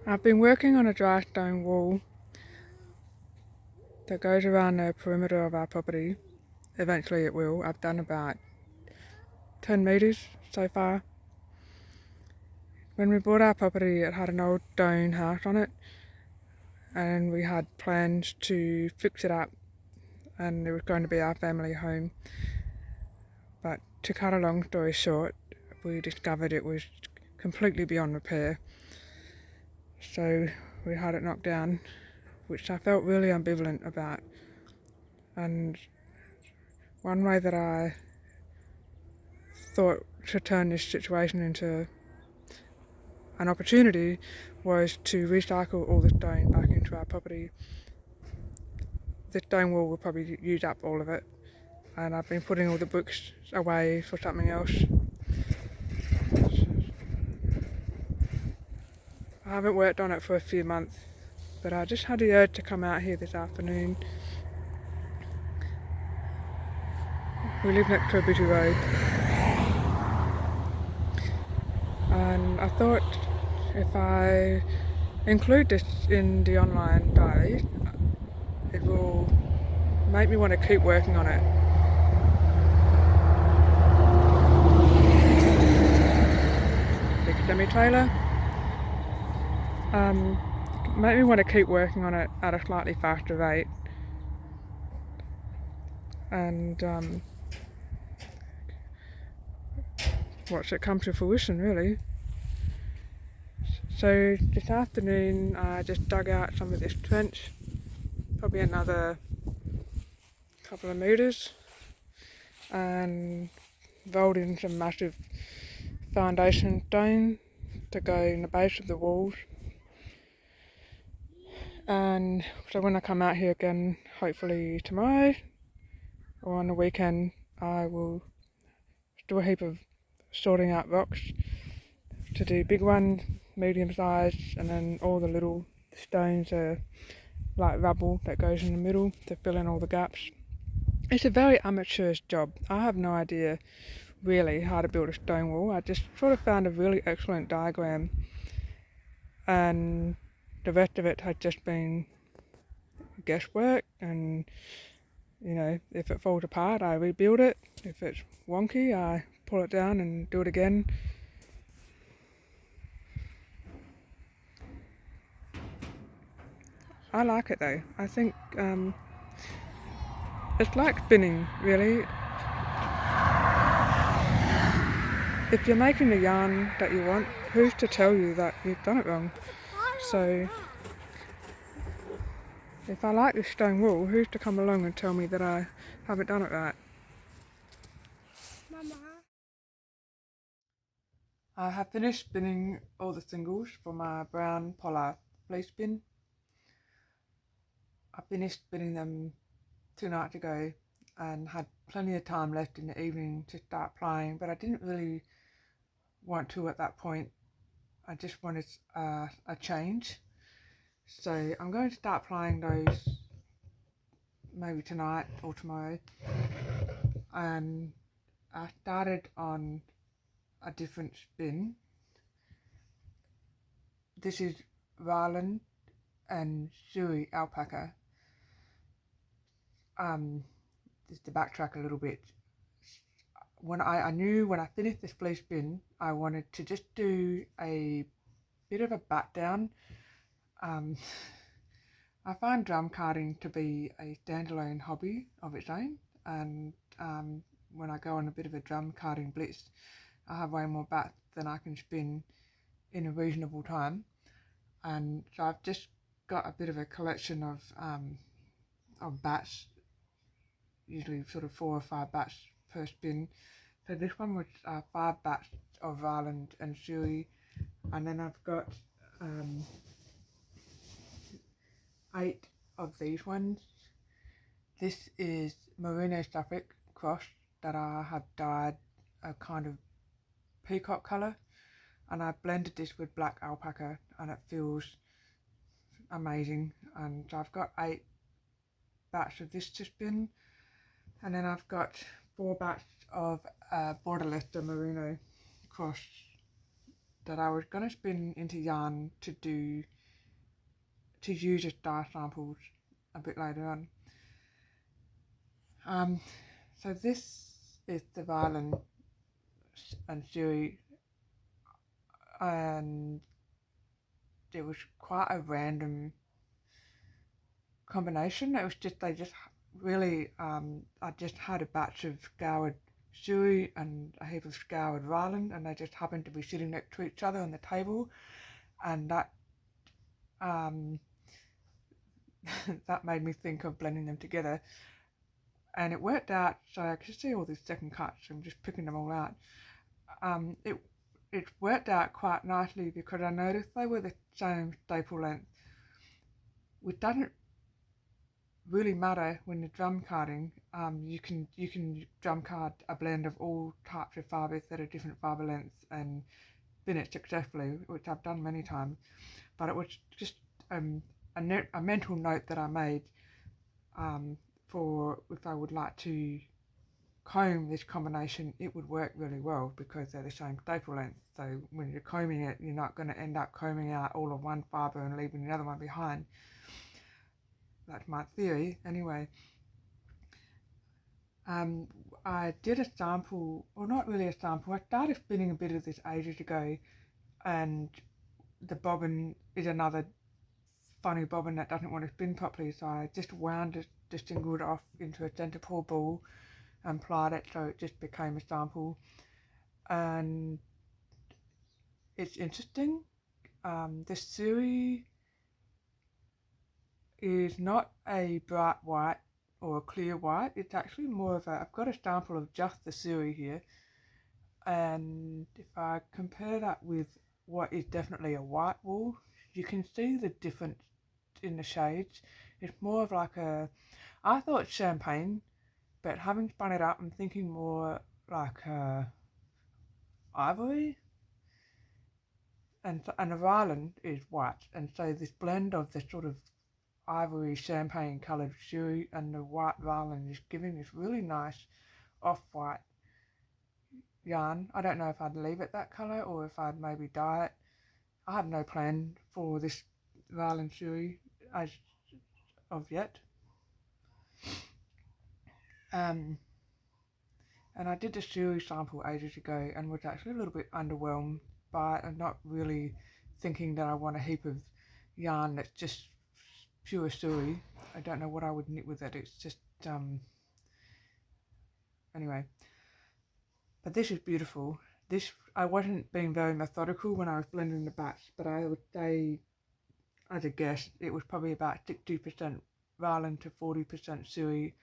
I've been working on a drystone wall that goes around the perimeter of our property. Eventually it will. I've done about 10 metres so far. When we bought our property, it had an old stone house on it, and we had plans to fix it up, and it was going to be our family home. But to cut a long story short, we discovered it was completely beyond repair. So we had it knocked down, which I felt really ambivalent about. And one way that I thought to turn this situation into an opportunity was to recycle all the stone back into our property. The stone wall will probably use up all of it, and I've been putting all the books away for something else. I haven't worked on it for a few months, but I just had the urge to come out here this afternoon. We live next to a busy road, and I thought if I include this in the online diary, it will make me want to keep working on it. Big semi-trailer. Make me want to keep working on it at a slightly faster rate, and watch it come to fruition, really. So this afternoon I just dug out some of this trench, probably another couple of metres, and rolled in some massive foundation stone to go in the base of the walls. And so when I come out here again, hopefully tomorrow or on the weekend, I will do a heap of sorting out rocks to do big ones, medium size, and then all the little stones are like rubble that goes in the middle to fill in all the gaps. It's a very amateurish job. I have no idea really how to build a stone wall. I just sort of found a really excellent diagram, and the rest of it has just been guesswork, and you know, if it falls apart I rebuild it. If it's wonky I pull it down and do it again. I like it though. I think it's like spinning, really. If you're making the yarn that you want, who's to tell you that you've done it wrong? So if I like this stone wool, who's to come along and tell me that I haven't done it right? Mama. I have finished spinning all the singles for my brown polwarth fleece spin. I finished spinning them 2 nights ago and had plenty of time left in the evening to start plying, but I didn't really want to at that point. I just wanted a change. So I'm going to start plying those maybe tonight or tomorrow. And I started on a different spin. This is Gotland and Scouring alpaca. Just to backtrack a little bit, when I knew when I finished this fleece spin, I wanted to just do a bit of a Batt-down. I find drumcarding to be a standalone hobby of its own, and when I go on a bit of a drumcarding blitz, I have way more bats than I can spin in a reasonable time, and so I've just got a bit of a collection of bats, usually sort of 4 or 5 bats per spin. So this one was 5 bats of Gotland and Scouring, and then I've got 8 of these ones. This is merino Suffolk cross that I have dyed a kind of peacock colour, and I blended this with black alpaca, and it feels amazing. And so I've got 8 bats of this to spin, and then I've got 4 bats of Border Leicester merino cross that I was going to spin into yarn to do to use as dye samples a bit later on. So this is the violin and Siri, and it was quite a random combination. It was just, they just really, I just had a batch of scoured Siri and a heap of scoured violin, and they just happened to be sitting next to each other on the table, and that that made me think of blending them together, and it worked out. So I could see all these second cuts. I'm just picking them all out. It worked out quite nicely because I noticed they were the same staple length, which doesn't really matter when you're drum carding. You can drum card a blend of all types of fibres that are different fibre lengths and spin it successfully, which I've done many times. But it was just a mental note that I made for if I would like to comb this combination, it would work really well because they're the same staple length. So when you're combing it, you're not going to end up combing out all of one fibre and leaving the other one behind. That's my theory anyway. I did a sample, or not really a sample, I started spinning a bit of this ages ago, and the bobbin is another funny bobbin that doesn't want to spin properly, so I just wound the single off into a centre pole ball and plied it so it just became a sample. And it's interesting. This series is not a bright white or a clear white. It's actually more of a, I've got a sample of just the series here, and if I compare that with what is definitely a white wool, you can see the difference in the shades. It's more of like a, I thought champagne, but having spun it up, I'm thinking more like ivory, and the violin is white, and so this blend of the sort of ivory champagne coloured Suri and the white violin is giving this really nice off-white yarn. I don't know if I'd leave it that colour or if I'd maybe dye it. I have no plan for this violin Suri as of yet. And I did the Suri sample ages ago and was actually a little bit underwhelmed by it, and not really thinking that I want a heap of yarn that's just pure Suri. I don't know what I would knit with it. It's just anyway. But this is beautiful. This, I wasn't being very methodical when I was blending the batch, but I would say, as a guess, it was probably about 60% violin to 40% Suri,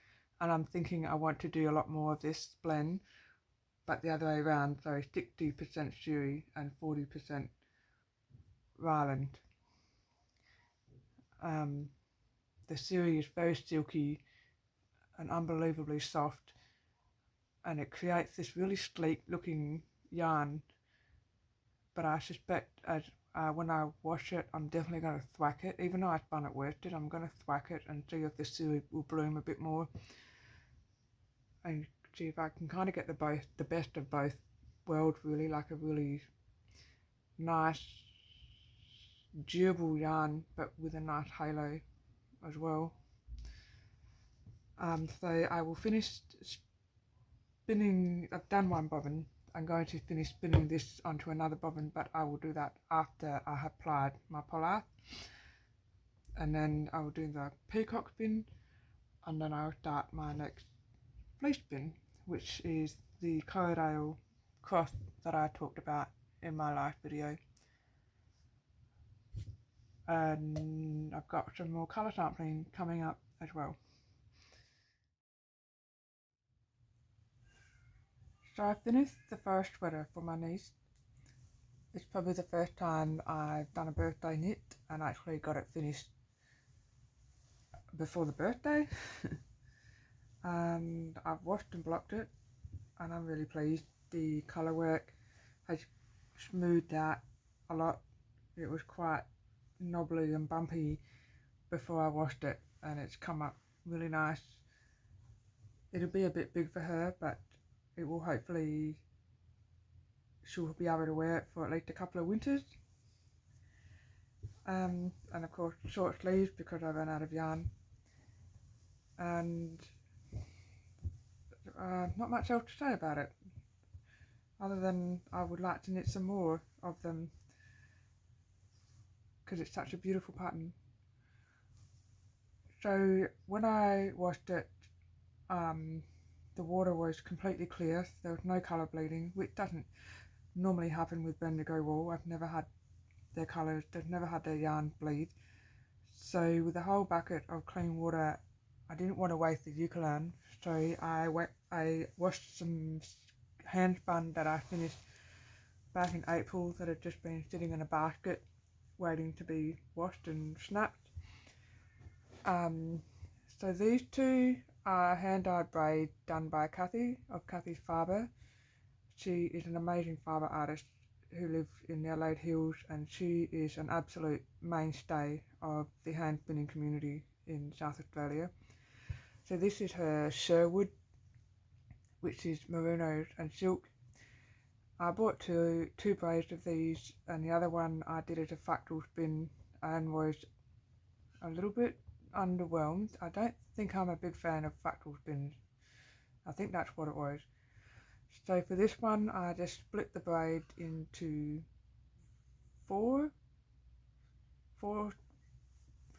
and I'm thinking I want to do a lot more of this blend, but the other way around, so 60% Suri and 40% violin. The Suri is very silky and unbelievably soft, and it creates this really sleek looking yarn, but I suspect as when I wash it, I'm definitely going to thwack it. Even though I spun it worsted, I'm going to thwack it and see if the Suri will bloom a bit more, and see if I can kind of get the best of both worlds, really, like a really nice durable yarn but with a nice halo as well. So I will finish spinning. I've done one bobbin. I'm going to finish spinning this onto another bobbin, but I will do that after I have plied my polwarth, and then I will do the peacock spin, and then I'll start my next fleece spin, which is the Corridale cross that I talked about in my last video. And I've got some more colour sampling coming up as well. So I finished the first sweater for my niece. It's probably the first time I've done a birthday knit and actually got it finished before the birthday. And I've washed and blocked it, and I'm really pleased. The colour work has smoothed out a lot. It was quite knobbly and bumpy before I washed it, and it's come up really nice. It'll be a bit big for her, but it will hopefully, she'll be able to wear it for at least a couple of winters. and of course short sleeves because I ran out of yarn, and not much else to say about it other than I would like to knit some more of them because it's such a beautiful pattern. So when I washed it, the water was completely clear, there was no colour bleeding, which doesn't normally happen with Bendigo wool. I've never had their colours, they've never had their yarn bleed. So with a whole bucket of clean water, I didn't want to waste the eucalyptus, so I washed some hand spun that I finished back in April that had just been sitting in a basket waiting to be washed and snapped. So these two are hand-dyed braid done by Kathy of Kathy's Fibre. She is an amazing fibre artist who lives in the Adelaide Hills, and she is an absolute mainstay of the hand spinning community in South Australia. So this is her Sherwood, which is merino and silk. I bought two braids of these, and the other one I did as a fractal spin and was a little bit underwhelmed. I don't think I'm a big fan of fractal spins. I think that's what it was. So for this one, I just split the braid into four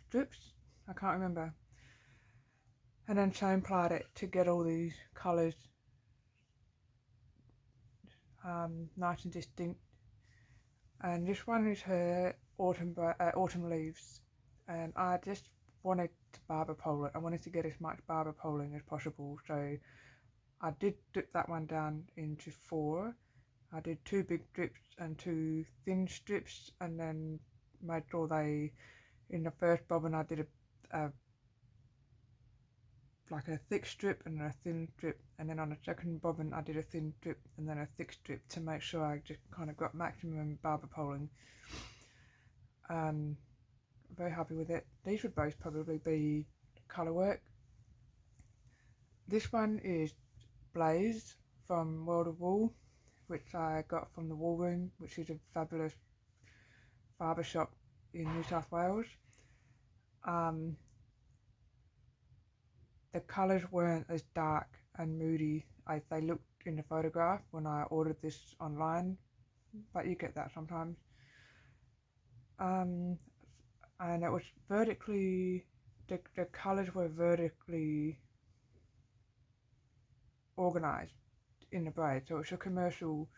strips. I can't remember. And then chain plied it to get all these colours nice and distinct. And this one is her autumn leaves, and I just wanted to barber pole it. I wanted to get as much barber poling as possible, so I did dip that one down into 4. I did 2 big strips and 2 thin strips, and then made sure they, in the first bobbin I did like a thick strip and then a thin strip, and then on the second bobbin I did a thin strip and then a thick strip to make sure I just kind of got maximum barber poling. Very happy with it. These would both probably be colour work. This one is Blaze from World of Wool, which I got from the Wool Room, which is a fabulous fibre shop in New South Wales. The colours weren't as dark and moody as they looked in the photograph when I ordered this online, but you get that sometimes. And it was vertically, the colours were vertically organised in the braid, so it's a commercially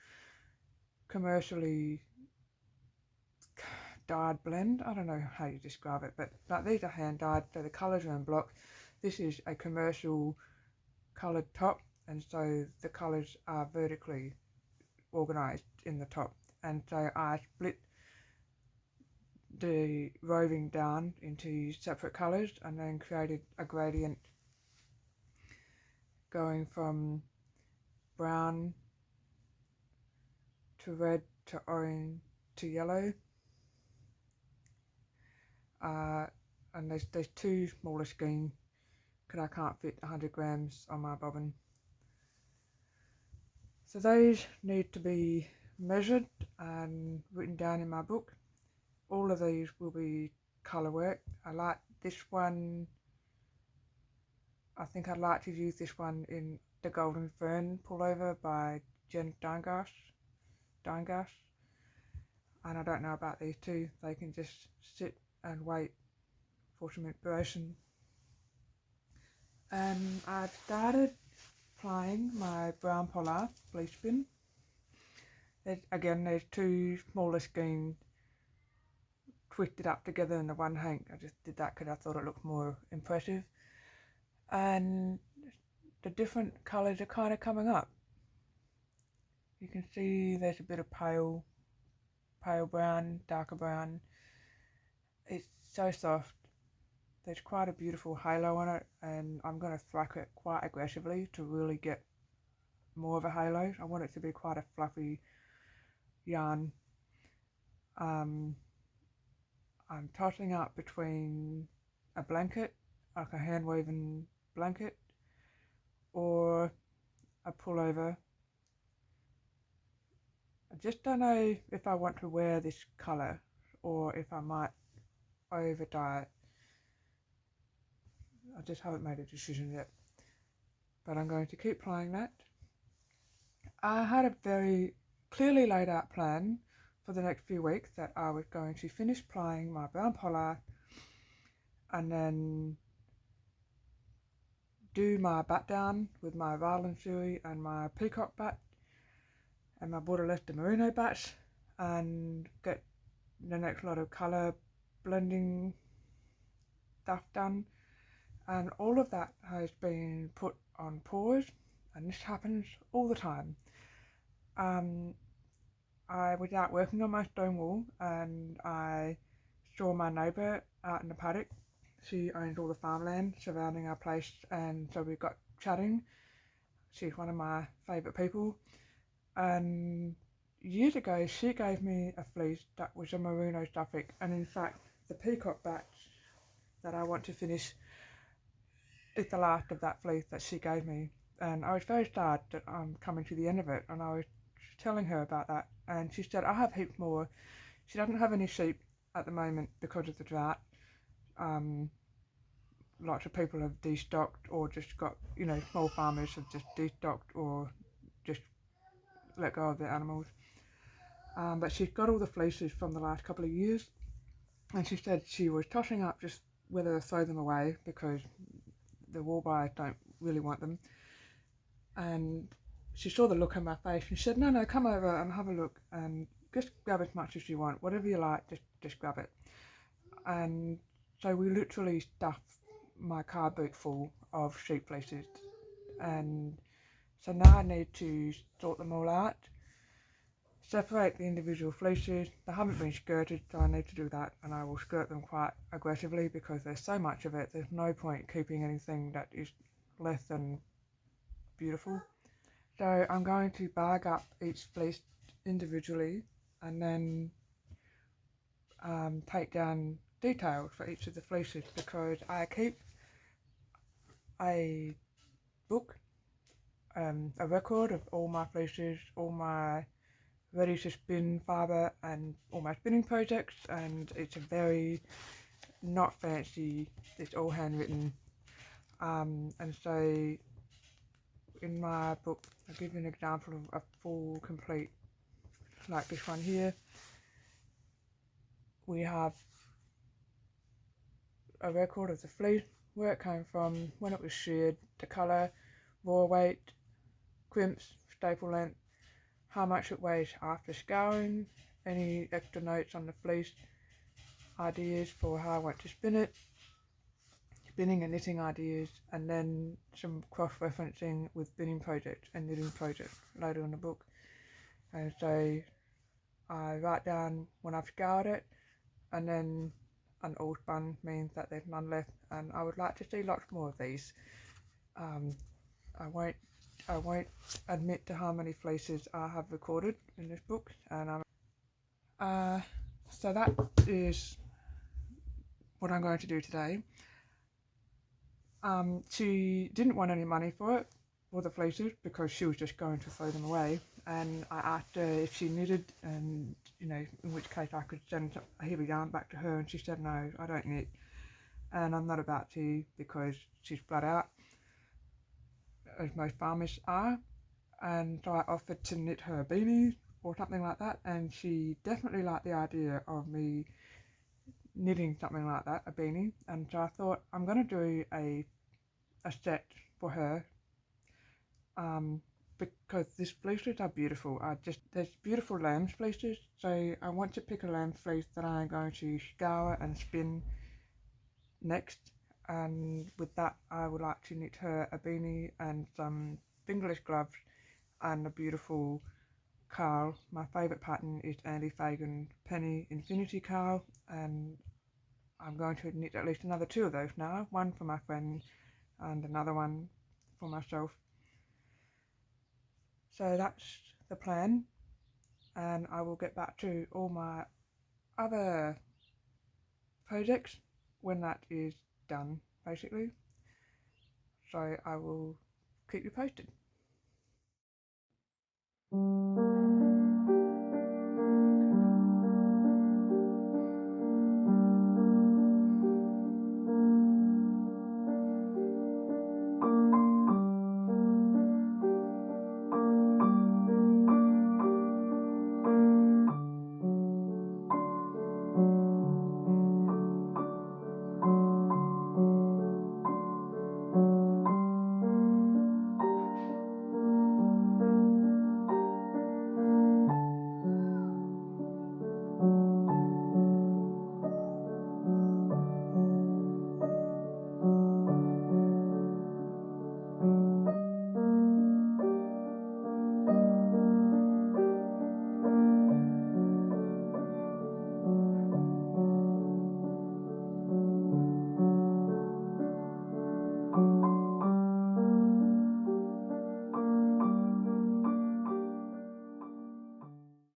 dyed blend. I don't know how you describe it, but these are hand dyed, so the colours are in block. This is a commercial coloured top, and so the colours are vertically organised in the top, and so I split the roving down into separate colours and then created a gradient going from brown to red to orange to yellow, and there's 2 smaller skeins because I can't fit 100 grams on my bobbin. So those need to be measured and written down in my book. All of these will be colour work. I like this one. I think I'd like to use this one in the Golden Fern pullover by Jen Dyngas. And I don't know about these two. They can just sit and wait for some inspiration. I've started plying my brown polwarth fleece spin. There's 2 smaller skeins twisted up together in the one hank. I just did that because I thought it looked more impressive. And the different colours are kind of coming up. You can see there's a bit of pale brown, darker brown. It's so soft. There's quite a beautiful halo on it, and I'm going to thrack it quite aggressively to really get more of a halo. I want it to be quite a fluffy yarn. I'm tossing up between a blanket, like a hand woven blanket, or a pullover. I just don't know if I want to wear this colour or if I might over dye it. I just haven't made a decision yet, but I'm going to keep plying that. I had a very clearly laid out plan for the next few weeks that I was going to finish plying my brown pollard and then do my Batt-down with my Violin Suey and my Peacock bat and my Border Leicester Merino bats, and get the next lot of colour blending stuff done, and all of that has been put on pause, and this happens all the time. I was out working on my stone wall and I saw my neighbour out in the paddock. She owns all the farmland surrounding our place, and so we got chatting. She's one of my favourite people, and years ago she gave me a fleece that was a merino Suffolk, and in fact the peacock batch that I want to finish is the last of that fleece that she gave me, and I was very sad that I'm coming to the end of it, and I was telling her about that, and she said I have heaps more. She doesn't have any sheep at the moment because of the drought. Lots of people have destocked or just got, small farmers have just destocked or just let go of their animals. But she's got all the fleeces from the last couple of years, and she said she was tossing up just whether to throw them away because the wool buyers don't really want them. And she saw the look on my face and she said, no, come over and have a look and just grab as much as you want, whatever you like, just grab it. And so we literally stuffed my car boot full of sheep fleeces, and so now I need to sort them all out, separate the individual fleeces. They haven't been skirted, so I need to do that, and I will skirt them quite aggressively because there's so much of it. There's no point keeping anything that is less than beautiful. So I'm going to bag up each fleece individually and then take down details for each of the fleeces, because I keep a book, a record of all my fleeces, all my ready to spin fibre and all my spinning projects, and it's a very not fancy, it's all handwritten, and so in my book I'll give you an example of a full complete, like this one here. We have a record of the fleece, where it came from, when it was sheared, the colour, raw weight, crimps, staple length, how much it weighs after scouring, any extra notes on the fleece, ideas for how I want to spin it, spinning and knitting ideas, and then some cross-referencing with spinning projects and knitting projects later in the book. And so I write down when I've scoured it, and then an all spun means that there's none left, and I would like to see lots more of these. I won't admit to how many fleeces I have recorded in this book, and so that is what I'm going to do today. She didn't want any money for it, for the fleeces, because she was just going to throw them away, and I asked her if she knitted, and in which case I could send a heap of yarn back to her, and she said no, I don't knit, and I'm not about to, because she's flat out, as most farmers are. And so I offered to knit her a beanie or something like that, and she definitely liked the idea of me knitting something like that, a beanie. And so I thought I'm going to do a set for her, because these fleeces are beautiful. There's beautiful lamb's fleeces, so I want to pick a lamb fleece that I'm going to scour and spin next, and with that I would like to knit her a beanie and some fingerless gloves and a beautiful cowl. My favourite pattern is Andy Fagan Penny Infinity Cowl, and I'm going to knit at least another 2 of those now, one for my friend and another one for myself. So that's the plan, and I will get back to all my other projects when that is done, basically. So I will keep you posted.